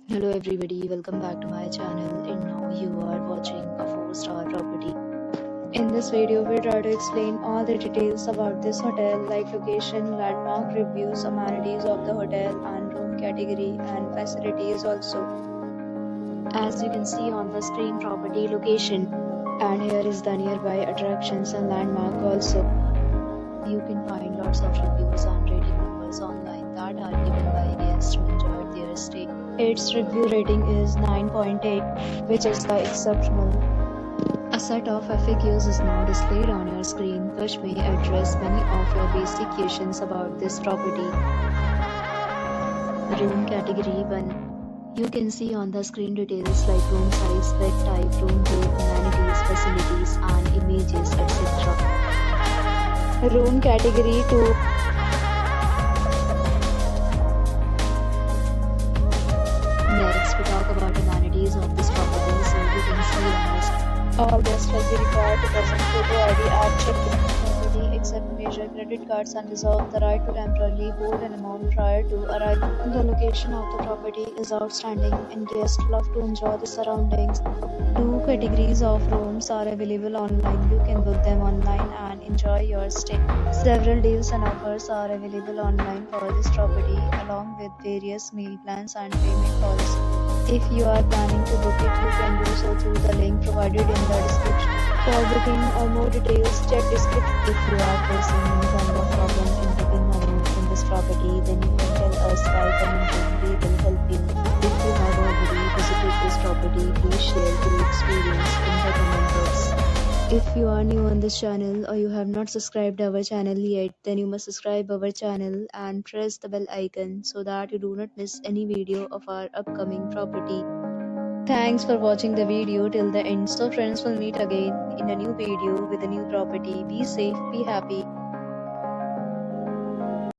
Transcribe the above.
Hello everybody, welcome back to my channel, and now you are watching a 4-star property. In this video, we try to explain all the details about this hotel like location, landmark reviews, amenities of the hotel and room category and facilities also. As you can see on the screen, property location, and here is the nearby attractions and landmark also. You can find lots of reviews and rating numbers online that are given by guests who enjoyed their stay. Its review rating is 9.8, which is the exceptional. A set of FAQs is now displayed on your screen, which may address many of your basic questions about this property. Room category 1. You can see on the screen details like room size, bed type, room view, amenities, facilities, and images, etc. Room category 2. Next, we talk about amenities of this property. So you can see on this. All guests will be required to present photo ID at check-in. Nobody accept major credit cards and reserve the right to temporarily hold an amount prior to arrival. The location of the property is outstanding and guests love to enjoy the surroundings. 2 categories of rooms are available online. You can book them online and enjoy your stay. Several deals and offers are available online for this property, along with various meal plans and payment policies. If you are planning to book it, you can do so through the link provided in the description. For booking or more details, check description. If you are facing any kind of problem in booking a room in this property, then you can tell us by commenting. We will help you. If you have already visited this property, please share your experience in the comment box. If you are new on this channel or you have not subscribed our channel yet, then you must subscribe our channel and press the bell icon so that you do not miss any video of our upcoming property. Thanks for watching the video till the end. So friends, will meet again in a new video with a new property. Be safe, be happy.